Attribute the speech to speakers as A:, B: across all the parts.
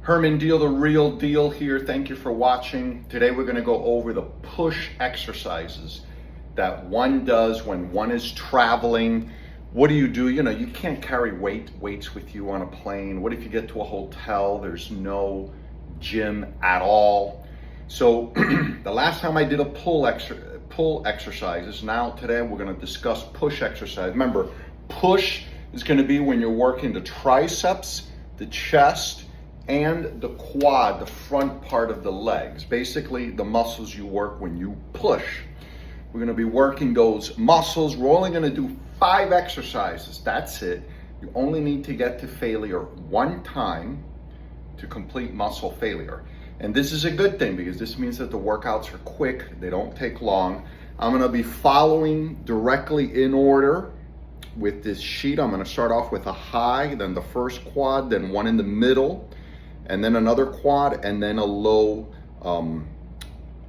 A: Herman Deal, the real deal here. Thank you for watching. Today we're going to go over the push exercises that one does when one is traveling. What do? You can't carry weights with you on a plane. What if you get to a hotel, there's no gym at all? So the last time I did a pull exercises. Now today we're going to discuss push exercise. Remember, push is going to be when you're working the triceps, the chest, and the quad, the front part of the legs. Basically, the muscles you work when you push. We're going to be working those muscles. We're only going to do 5 exercises. That's it. You only need to get to failure one time to complete muscle failure. And this is a good thing because this means that the workouts are quick. They don't take long. I'm going to be following directly in order with this sheet. I'm going to start off with a high, then the first quad, then one in the middle, and then another quad, and then a low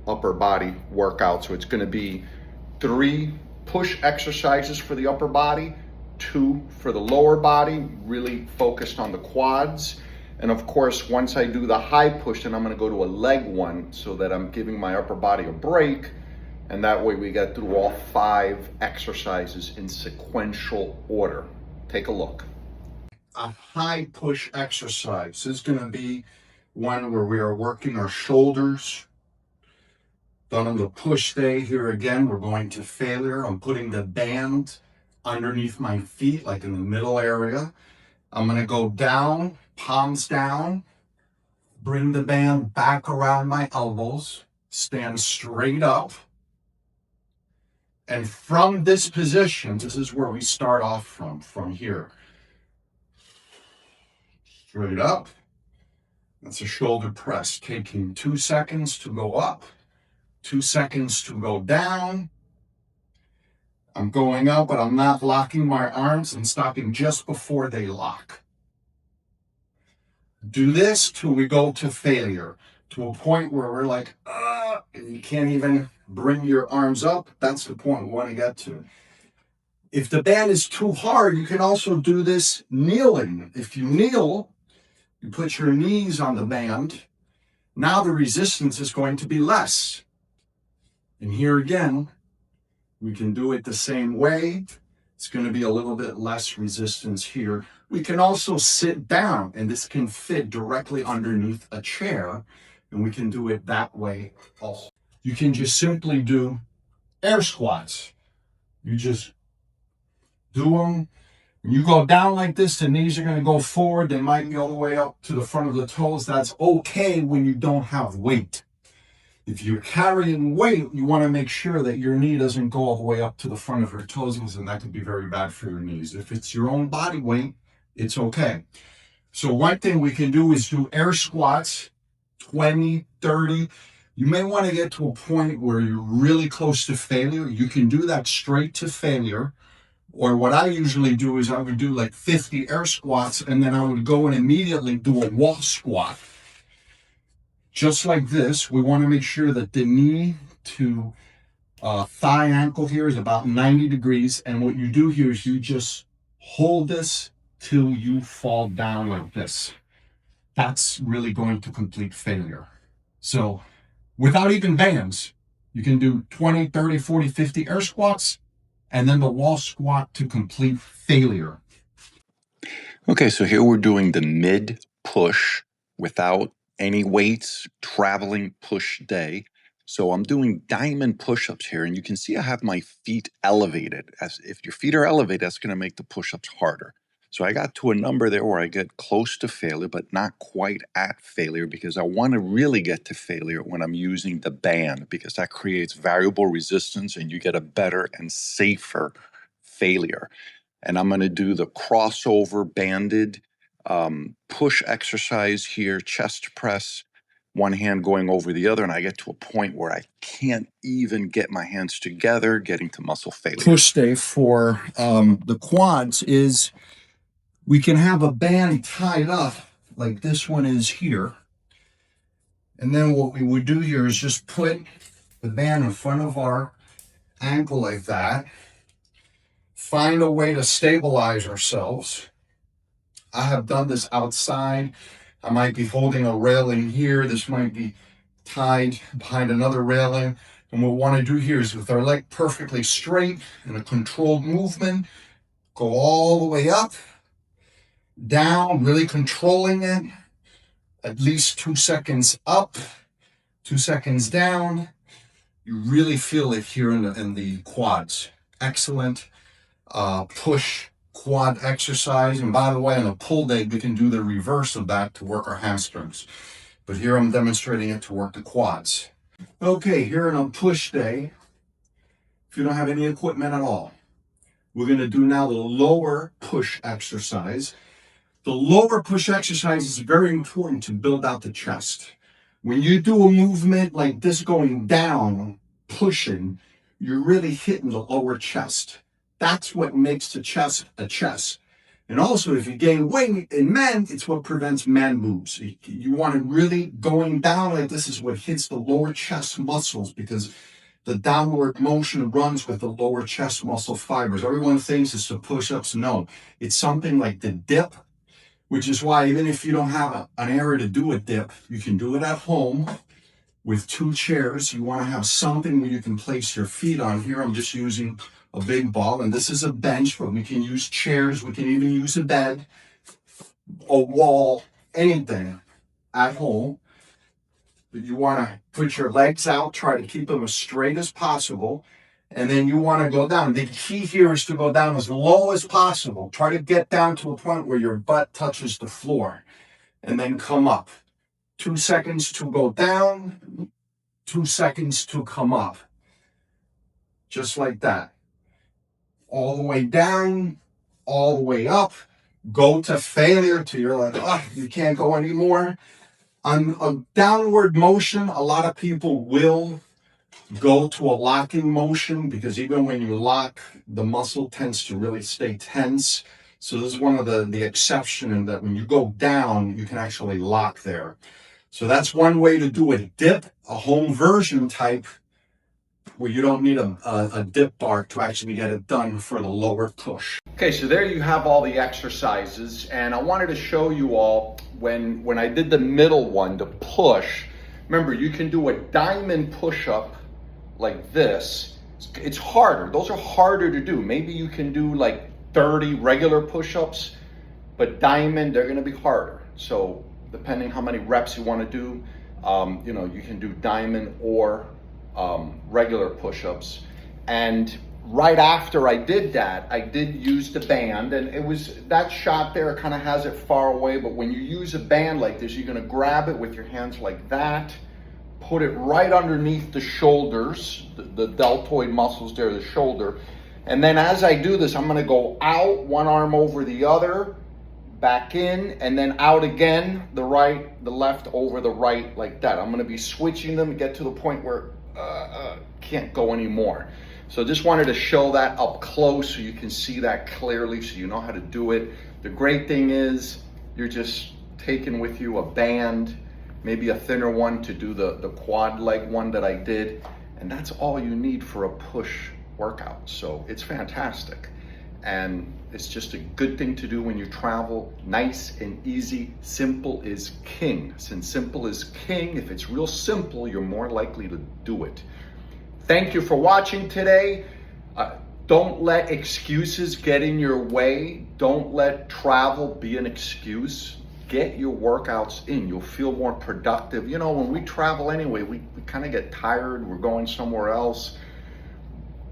A: upper body workout. So it's going to be 3 push exercises for the upper body, 2 for the lower body, really focused on the quads. And of course, once I do the high push, then I'm going to go to a leg one so that I'm giving my upper body a break. And that way we get through all 5 exercises in sequential order. Take a look. A high push exercise. This is going to be one where we are working our shoulders. Done on the push day. Here again, we're going to failure. I'm putting the band underneath my feet, like in the middle area. I'm going to go down, palms down, bring the band back around my elbows, stand straight up. And from this position, this is where we start off from here. Straight up. That's a shoulder press, taking 2 seconds to go up, 2 seconds to go down. I'm going up, but I'm not locking my arms and stopping just before they lock. Do this till we go to failure, to a point where we're like, and you can't even bring your arms up. That's the point we want to get to. If the band is too hard, you can also do this kneeling. If you kneel, you put your knees on the band. Now the resistance is going to be less. And here again, we can do it the same way. It's going to be a little bit less resistance here. We can also sit down, and this can fit directly underneath a chair, and we can do it that way also. You can just simply do air squats. You just do them. When you go down like this, the knees are going to go forward. They might be all the way up to the front of the toes. That's okay when you don't have weight. If you're carrying weight, you want to make sure that your knee doesn't go all the way up to the front of your toes, and that could be very bad for your knees. If it's your own body weight, it's okay. So one thing we can do is do air squats, 20, 30. You may want to get to a point where you're really close to failure. You can do that straight to failure. Or what I usually do is I would do like 50 air squats, and then I would go and immediately do a wall squat. Just like this. We want to make sure that the knee to thigh ankle here is about 90 degrees. And what you do here is you just hold this till you fall down like this. That's really going to complete failure. So without even bands, you can do 20, 30, 40, 50 air squats, and then the wall squat to complete failure.
B: Okay, so here we're doing the mid push without any weights, traveling push day. So I'm doing diamond push-ups here, and you can see I have my feet elevated. As if your feet are elevated, that's going to make the push-ups harder. So I got to a number there where I get close to failure, but not quite at failure, because I want to really get to failure when I'm using the band, because that creates variable resistance and you get a better and safer failure. And I'm going to do the crossover banded push exercise here, chest press, one hand going over the other, and I get to a point where I can't even get my hands together, getting to muscle failure.
A: Push day for the quads is we can have a band tied up like this one is here. And then what we would do here is just put the band in front of our ankle like that. Find a way to stabilize ourselves. I have done this outside. I might be holding a railing here. This might be tied behind another railing. And what we want to do here is with our leg perfectly straight in a controlled movement, go all the way up, down, really controlling it. At least 2 seconds up, 2 seconds down. You really feel it here in the quads. Excellent push quad exercise. And by the way, on a pull day, we can do the reverse of that to work our hamstrings. But here I'm demonstrating it to work the quads. Okay, here on a push day, if you don't have any equipment at all, we're going to do now the lower push exercise. The lower push exercise is very important to build out the chest. When you do a movement like this going down, pushing, you're really hitting the lower chest. That's what makes the chest a chest. And also, if you gain weight in men, it's what prevents man boobs. You want it really going down like this is what hits the lower chest muscles, because the downward motion runs with the lower chest muscle fibers. Everyone thinks it's the push-ups. No, it's something like the dip, which is why even if you don't have an area to do a dip, you can do it at home with 2 chairs. You want to have something where you can place your feet on. Here I'm just using a big ball, and this is a bench, but we can use chairs. We can even use a bed, a wall, anything at home. But you want to put your legs out, try to keep them as straight as possible. And then you want to go down. The key here is to go down as low as possible. Try to get down to a point where your butt touches the floor and then come up. 2 seconds to go down, 2 seconds to come up. Just like that. All the way down, all the way up. Go to failure till you're like, you can't go anymore. On a downward motion, a lot of people will go to a locking motion, because even when you lock, the muscle tends to really stay tense. So this is one of the exception, in that when you go down, you can actually lock there. So that's one way to do a dip, a home version type, where you don't need a dip bar to actually get it done for the lower push. Okay, so there you have all the exercises, and I wanted to show you all when I did the middle one, the push. Remember, you can do a diamond push-up like this. It's harder. Those are harder to do. Maybe you can do like 30 regular push-ups, but diamond, they're going to be harder. So depending how many reps you want to do, you can do diamond or regular push-ups. And right after I did that, I did use the band, and it was that shot there kind of has it far away. But when you use a band like this, you're going to grab it with your hands like that, put it right underneath the shoulders, the deltoid muscles there, the shoulder. And then as I do this, I'm going to go out, one arm over the other, back in, and then out again, the right, the left over the right, like that. I'm going to be switching them to get to the point where can't go anymore. So just wanted to show that up close so you can see that clearly, so you know how to do it. The great thing is you're just taking with you a band, maybe a thinner one to do the quad leg one that I did, and that's all you need for a push workout. So it's fantastic, and it's just a good thing to do when you travel. Nice and easy. Simple is king. Since simple is king, if it's real simple, you're more likely to do it. Thank you for watching today. Don't let excuses get in your way. Don't let travel be an excuse. Get your workouts in. You'll feel more productive. You know, when we travel anyway, we kind of get tired. We're going somewhere else.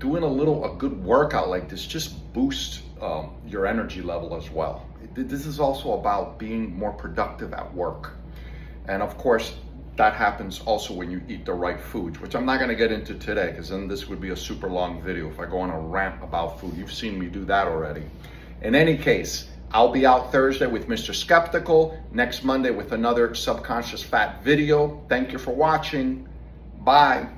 A: Doing a good workout like this just boosts your energy level as well. This is also about being more productive at work. And of course, that happens also when you eat the right foods, which I'm not going to get into today, because then this would be a super long video if I go on a rant about food. You've seen me do that already. In any case, I'll be out Thursday with Mr. Skeptical, next Monday with another subconscious fat video. Thank you for watching. Bye.